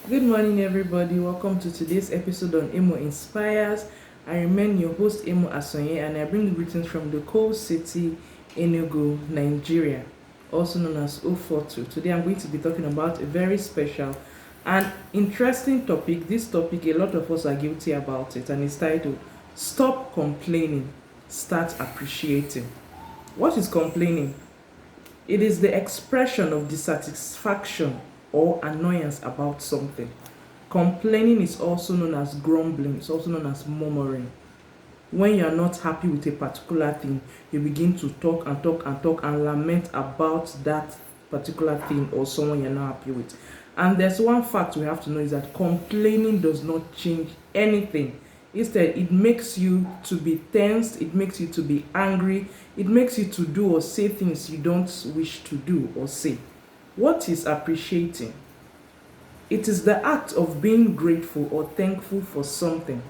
Good morning, everybody. Welcome to today's episode on Emo Inspires. I remain your host, Emo Asonye, and I bring greetings from the cold city, Enugu, Nigeria, also known as 042. Today, I'm going to be talking about a very special and interesting topic. This topic, a lot of us are guilty about it, and it's titled Stop Complaining, Start Appreciating. What is complaining? It is the expression of dissatisfaction or annoyance about something. Complaining is also known as grumbling, it's also known as murmuring. When you are not happy with a particular thing, you begin to talk and talk and talk and lament about that particular thing or someone you're not happy with. And there's one fact we have to know is that complaining does not change anything. Instead, it makes you to be tensed, it makes you to be angry, it makes you to do or say things you don't wish to do or say. What is appreciating? It is the act of being grateful or thankful for something.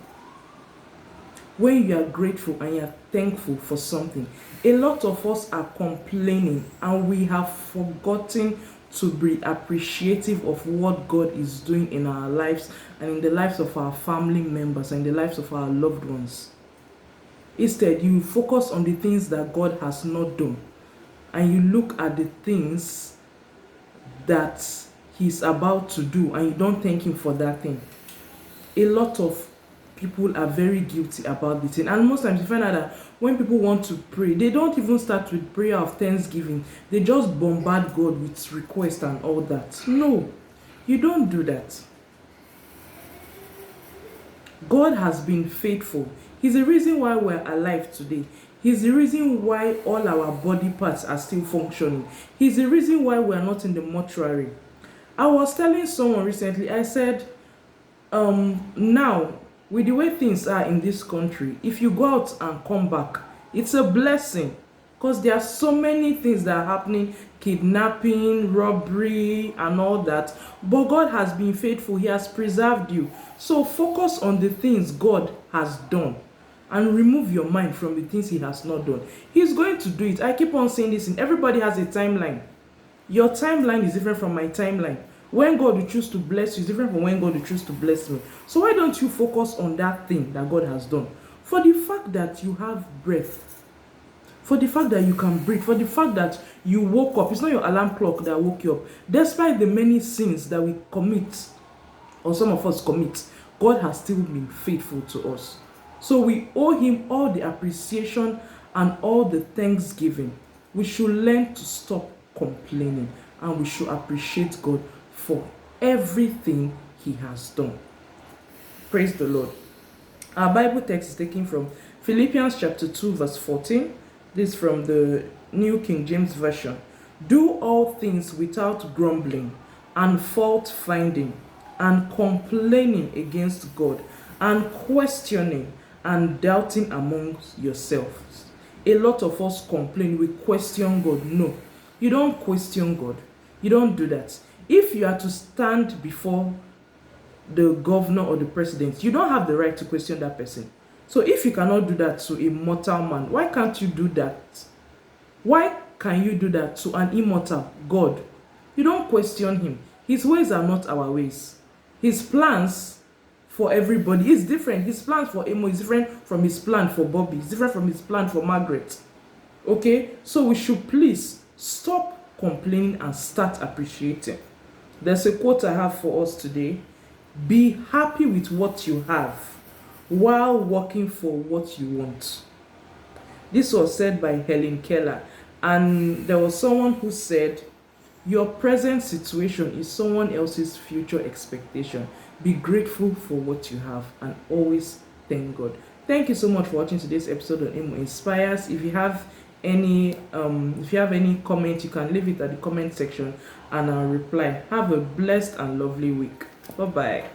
When you are grateful and you are thankful for something, a lot of us are complaining and we have forgotten to be appreciative of what God is doing in our lives and in the lives of our family members and the lives of our loved ones. Instead, you focus on the things that God has not done and you look at the things that He's about to do and you don't thank Him for that thing. A lot of people are very guilty about this thing, and most times you find out that when people want to pray, they don't even start with prayer of thanksgiving. They just bombard God with requests and all that. No, you don't do that. God has been faithful. He's the reason why we're alive today. He's the reason why all our body parts are still functioning. He's the reason why we're not in the mortuary. I was telling someone recently, I said, now, with the way things are in this country, if you go out and come back, it's a blessing. Because there are so many things that are happening, kidnapping, robbery, and all that. But God has been faithful. He has preserved you. So focus on the things God has done and remove your mind from the things He has not done. He's going to do it. I keep on saying this, and everybody has a timeline. Your timeline is different from my timeline. When God will choose to bless you is different from when God will choose to bless me. So why don't you focus on that thing that God has done? For the fact that you have breath, for the fact that you can breathe, for the fact that you woke up. It's not your alarm clock that woke you up. Despite the many sins that we commit, or some of us commit, God has still been faithful to us. So we owe Him all the appreciation and all the thanksgiving. We should learn to stop complaining and we should appreciate God for everything He has done. Praise the Lord. Our Bible text is taken from Philippians chapter 2 verse 14. This is from the New King James Version. Do all things without grumbling and fault finding and complaining against God and questioning and doubting amongst yourselves. A lot of us complain, we question God. No, you don't question God. You don't do that. If you are to stand before the governor or the president, you don't have the right to question that person. So if you cannot do that to a mortal man, why can't you do that? Why can you do that to an immortal God? You don't question Him. His ways are not our ways. His plans for everybody is different. His plans for Emo is different from His plan for Bobby. It's different from His plan for Margaret. Okay? So we should please stop complaining and start appreciating. There's a quote I have for us today. Be happy with what you have while working for what you want. This was said by Helen Keller, and there was someone who said, your present situation is someone else's future expectation. Be grateful for what you have and always thank God. Thank you so much for watching today's episode on Emo Inspires. If you have any comment, you can leave it at the comment section and I'll reply. Have a blessed and lovely week. Bye bye.